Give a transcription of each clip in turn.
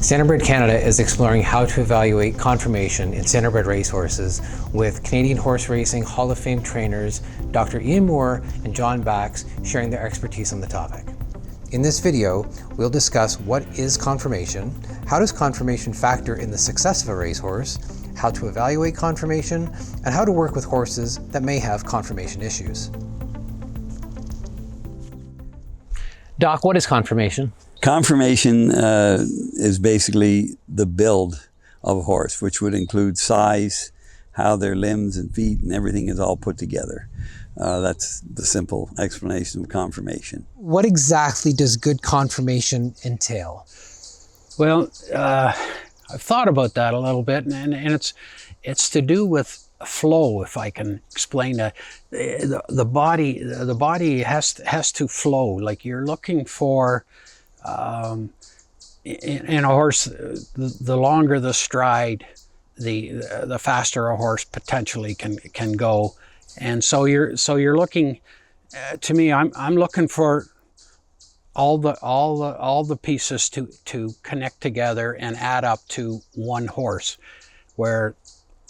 Standardbred Canada is exploring how to evaluate conformation in standardbred racehorses with Canadian horse racing Hall of Fame trainers Dr. Ian Moore and John Bax sharing their expertise on the topic. In this video, we'll discuss what is conformation, how does conformation factor in the success of a racehorse, how to evaluate conformation, and how to work with horses that may have conformation issues. Doc, what is conformation? Conformation is basically the build of a horse, which would include size, how their limbs and feet and everything is all put together. That's the simple explanation of conformation. What exactly does good conformation entail? Well, I've thought about that a little bit, and it's to do with flow, if I can explain that. The body has to flow. Like you're looking for in a horse, the longer the stride, the faster a horse potentially can go. And so you're looking, to me, I'm looking for all the pieces to connect together and add up to one horse. Where,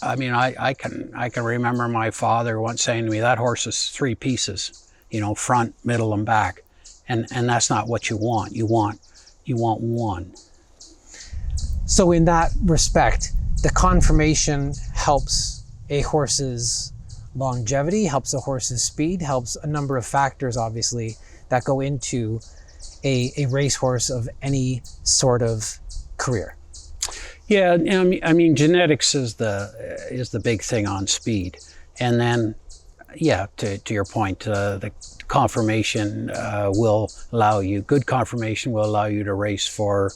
I mean, I can remember my father once saying to me, that horse is 3 pieces, you know, front, middle, and back, and that's not what you want. You want one. So in that respect, the conformation helps a horse's longevity, helps a horse's speed, helps a number of factors, obviously, that go into a racehorse of any sort of career. Yeah, I mean, genetics is the big thing on speed, and then, yeah, to your point, the conformation good conformation will allow you to race for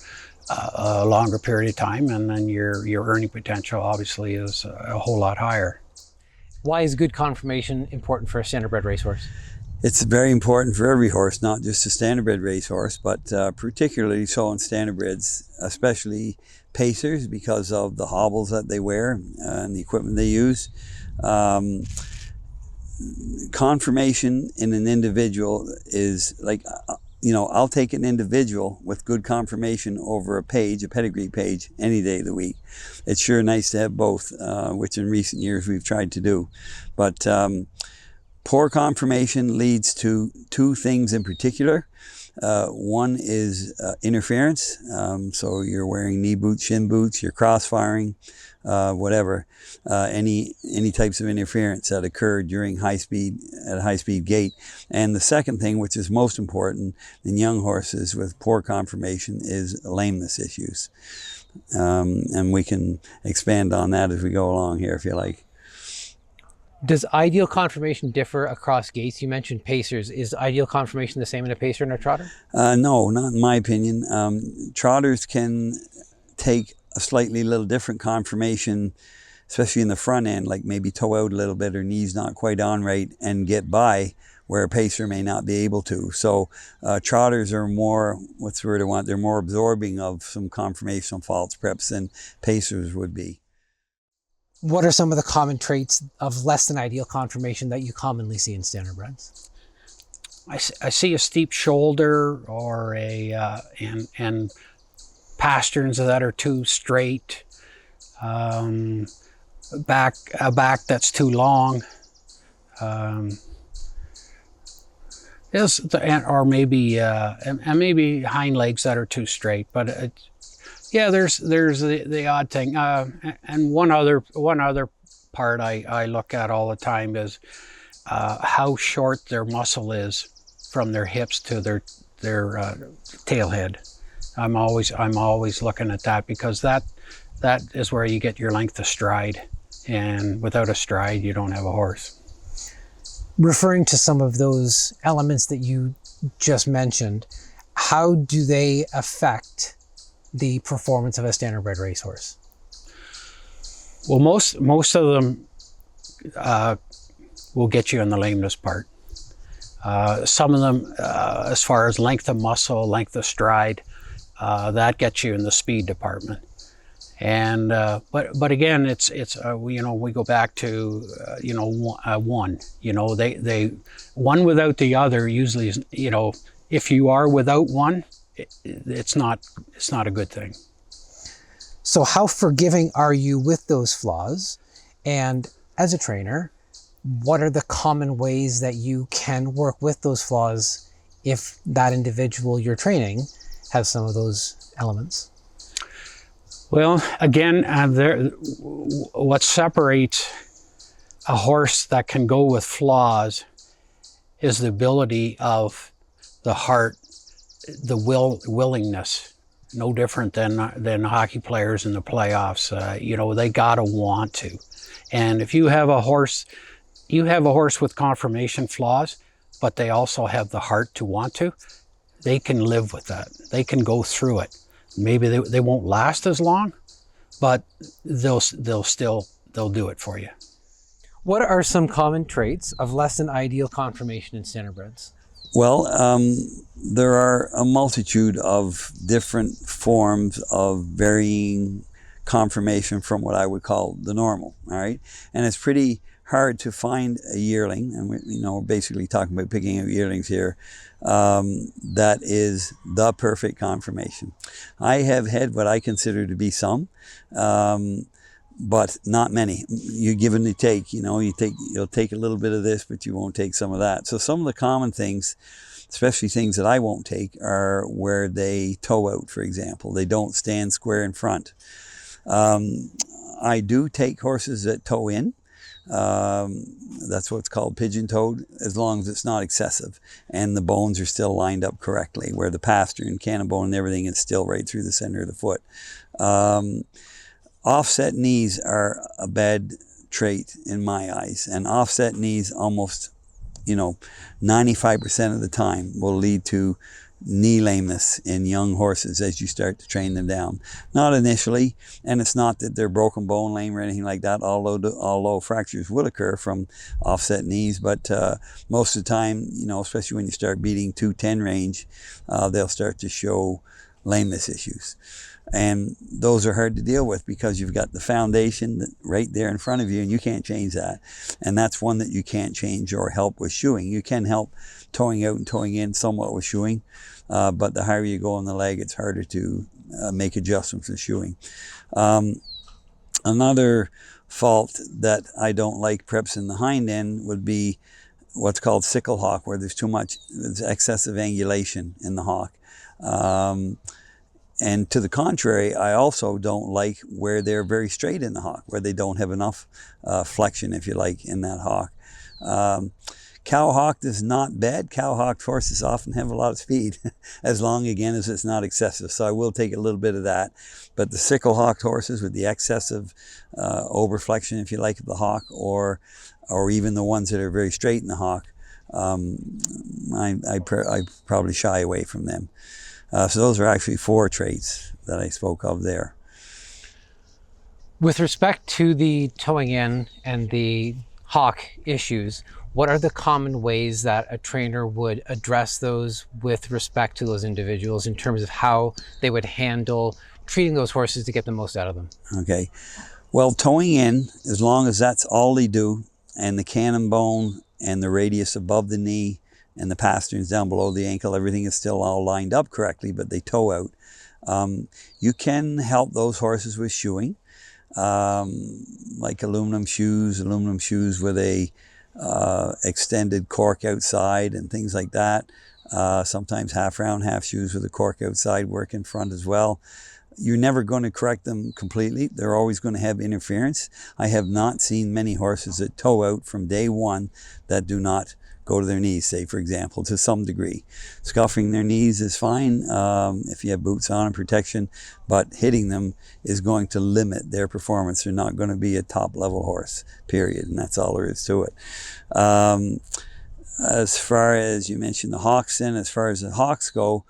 a longer period of time, and then your earning potential obviously is a whole lot higher. Why is good conformation important for a standardbred racehorse? It's very important for every horse, not just a standardbred racehorse, but particularly so in standardbreds, especially pacers, because of the hobbles that they wear and the equipment they use. Conformation in an individual is like, I'll take an individual with good conformation over a pedigree page, any day of the week. It's sure nice to have both, which in recent years we've tried to do. But poor conformation leads to 2 things in particular. One is interference. So you're wearing knee boots, shin boots, you're cross-firing, whatever. Any types of interference that occur during a high-speed gait. And the second thing, which is most important in young horses with poor conformation, is lameness issues. And we can expand on that as we go along here, if you like. Does ideal conformation differ across gaits? You mentioned pacers. Is ideal conformation the same in a pacer and a trotter? No, not in my opinion. Trotters can take a slightly little different conformation, especially in the front end, like maybe toe out a little bit or knees not quite on right, and get by, where a pacer may not be able to. So trotters are more, what's the word I want, they're more absorbing of some conformational faults perhaps than pacers would be. What are some of the common traits of less than ideal conformation that you commonly see in standardbreds? I see a steep shoulder, or and pasterns that are too straight, a back that's too long, or maybe maybe hind legs that are too straight. But yeah, there's the odd thing, and one other part I look at all the time is how short their muscle is from their hips to their tail head. I'm always looking at that, because that is where you get your length of stride, and without a stride you don't have a horse. Referring to some of those elements that you just mentioned, how do they affect the performance of a standardbred racehorse? Well, most of them will get you in the lameness part. Some of them, as far as length of muscle, length of stride, that gets you in the speed department. And but again, it's we go back to one. They one without the other usually is, if you are without one, it's not a good thing. So how forgiving are you with those flaws? And as a trainer, what are the common ways that you can work with those flaws if that individual you're training has some of those elements? Well, again, what separates a horse that can go with flaws is the ability of the heart, the willingness. No different than hockey players in the playoffs. You know, they gotta want to. And if you have a horse with conformation flaws, but they also have the heart to want to, they can live with that. They can go through it. Maybe they won't last as long, but they'll do it for you. What are some common traits of less than ideal conformation in standardbreds? Well, there are a multitude of different forms of varying conformation from what I would call the normal, all right? And it's pretty hard to find a yearling, and we're basically talking about picking out yearlings here, that is the perfect conformation. I have had what I consider to be some, but not many. You give and you take, you'll take a little bit of this, but you won't take some of that. So some of the common things, especially things that I won't take, are where they toe out, for example. They don't stand square in front. I do take horses that toe in. That's what's called pigeon-toed, as long as it's not excessive and the bones are still lined up correctly, where the pastern and cannon bone and everything is still right through the center of the foot. Offset knees are a bad trait in my eyes, and offset knees almost 95% of the time will lead to knee lameness in young horses as you start to train them down. Not initially, and it's not that they're broken bone lame or anything like that, although fractures will occur from offset knees, but most of the time, especially when you start beating 210 range, they'll start to show lameness issues. And those are hard to deal with because you've got the foundation right there in front of you and you can't change that. And that's one that you can't change or help with shoeing. You can help toeing out and toeing in somewhat with shoeing, but the higher you go on the leg, it's harder to make adjustments in shoeing. Another fault that I don't like perhaps in the hind end would be what's called sickle hock, where there's excessive angulation in the hock. And to the contrary, I also don't like where they're very straight in the hock, where they don't have enough flexion, if you like, in that hock. Cow hock is not bad. Cow hocked horses often have a lot of speed, as long, again, as it's not excessive. So I will take a little bit of that. But the sickle hocked horses with the excessive overflexion, if you like, of the hock, or even the ones that are very straight in the hock, I probably shy away from them. So those are actually 4 traits that I spoke of there. With respect to the toeing in and the hock issues, what are the common ways that a trainer would address those with respect to those individuals in terms of how they would handle treating those horses to get the most out of them? Okay. Well, toeing in, as long as that's all they do, and the cannon bone and the radius above the knee and the pasterns down below the ankle, everything is still all lined up correctly, but they toe out. You can help those horses with shoeing, like aluminum shoes with a extended cork outside and things like that. Sometimes half round, half shoes with a cork outside work in front as well. You're never going to correct them completely. They're always going to have interference. I have not seen many horses that toe out from day one that do not go to their knees, say, for example, to some degree. Scuffing their knees is fine if you have boots on and protection, but hitting them is going to limit their performance. They're not going to be a top-level horse, period, and that's all there is to it. As far as you mentioned the hocks, then, as far as the hocks go,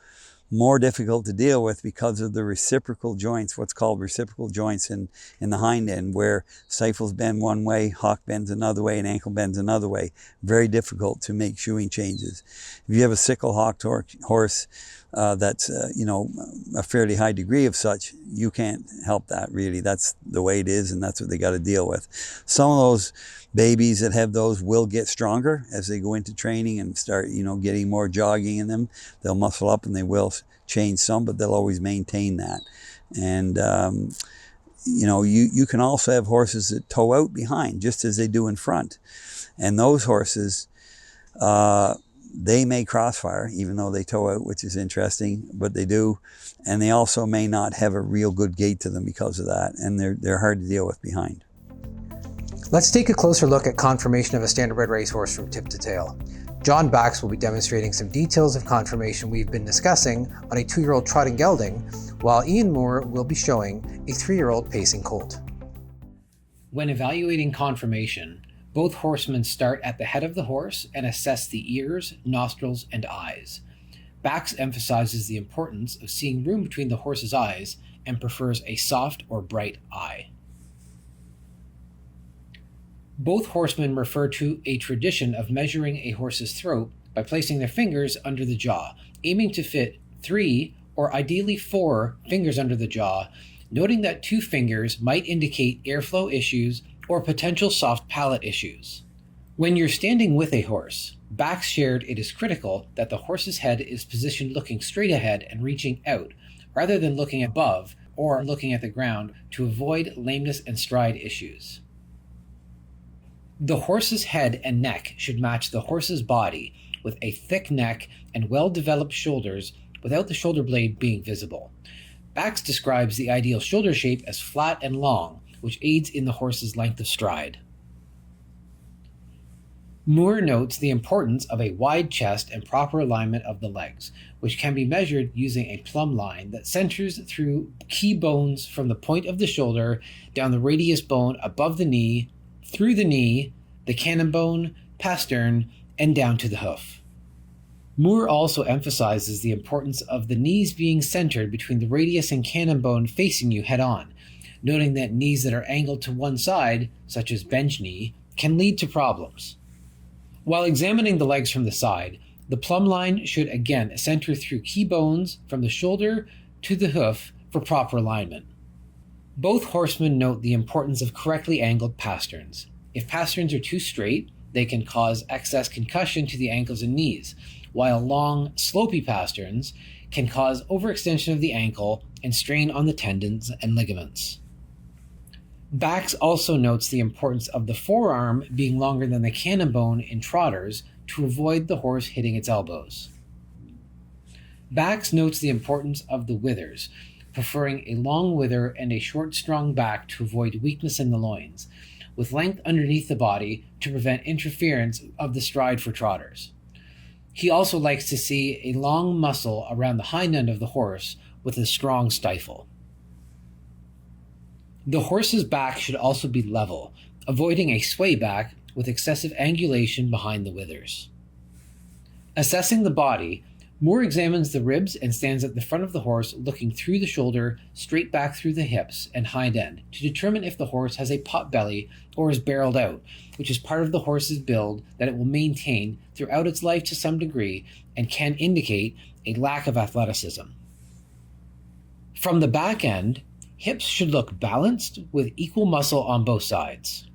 more difficult to deal with because of the reciprocal joints, what's called reciprocal joints in the hind end, where stifles bend one way, hock bends another way, and ankle bends another way. Very difficult to make shoeing changes. If you have a sickle hocked horse that's a fairly high degree of such, you can't help that really. That's the way it is, and that's what they got to deal with. Some of those babies that have those will get stronger as they go into training and start, getting more jogging in them. They'll muscle up and they will change some, but they'll always maintain that. And you know, you can also have horses that toe out behind, just as they do in front. And those horses, they may crossfire, even though they toe out, which is interesting, but they do. And they also may not have a real good gait to them because of that. And they're hard to deal with behind. Let's take a closer look at conformation of a standardbred racehorse from tip to tail. John Bax will be demonstrating some details of conformation we've been discussing on a 2-year-old trotting gelding, while Ian Moore will be showing a 3-year-old pacing colt. When evaluating conformation, both horsemen start at the head of the horse and assess the ears, nostrils, and eyes. Bax emphasizes the importance of seeing room between the horse's eyes and prefers a soft or bright eye. Both horsemen refer to a tradition of measuring a horse's throat by placing their fingers under the jaw, aiming to fit 3 or ideally 4 fingers under the jaw, noting that 2 fingers might indicate airflow issues or potential soft palate issues. When you're standing with a horse, Bax shared it is critical that the horse's head is positioned looking straight ahead and reaching out, rather than looking above or looking at the ground, to avoid lameness and stride issues. The horse's head and neck should match the horse's body, with a thick neck and well-developed shoulders without the shoulder blade being visible. Bax describes the ideal shoulder shape as flat and long, which aids in the horse's length of stride. Moore notes the importance of a wide chest and proper alignment of the legs, which can be measured using a plumb line that centers through key bones from the point of the shoulder down the radius bone above the knee, through the knee, the cannon bone, pastern, and down to the hoof. Moore also emphasizes the importance of the knees being centered between the radius and cannon bone facing you head-on, noting that knees that are angled to one side, such as bench knee, can lead to problems. While examining the legs from the side, the plumb line should again center through key bones from the shoulder to the hoof for proper alignment. Both horsemen note the importance of correctly angled pasterns. If pasterns are too straight, they can cause excess concussion to the ankles and knees, while long, slopey pasterns can cause overextension of the ankle and strain on the tendons and ligaments. Bax also notes the importance of the forearm being longer than the cannon bone in trotters to avoid the horse hitting its elbows. Bax notes the importance of the withers, preferring a long wither and a short, strong back to avoid weakness in the loins, with length underneath the body to prevent interference of the stride for trotters. He also likes to see a long muscle around the hind end of the horse with a strong stifle. The horse's back should also be level, avoiding a sway back with excessive angulation behind the withers. Assessing the body, Moore examines the ribs and stands at the front of the horse looking through the shoulder, straight back through the hips and hind end to determine if the horse has a pot belly or is barreled out, which is part of the horse's build that it will maintain throughout its life to some degree and can indicate a lack of athleticism. From the back end, hips should look balanced with equal muscle on both sides.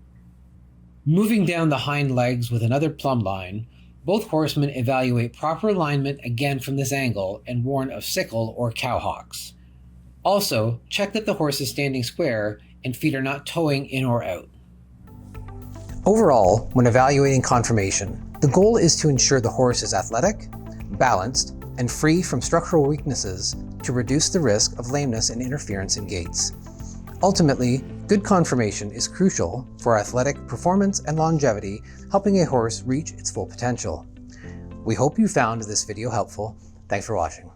Moving down the hind legs with another plumb line, both horsemen evaluate proper alignment again from this angle and warn of sickle or cowhocks. Also, check that the horse is standing square and feet are not toeing in or out. Overall, when evaluating conformation, the goal is to ensure the horse is athletic, balanced, and free from structural weaknesses to reduce the risk of lameness and interference in gaits. Ultimately, good conformation is crucial for athletic performance and longevity, helping a horse reach its full potential. We hope you found this video helpful. Thanks for watching.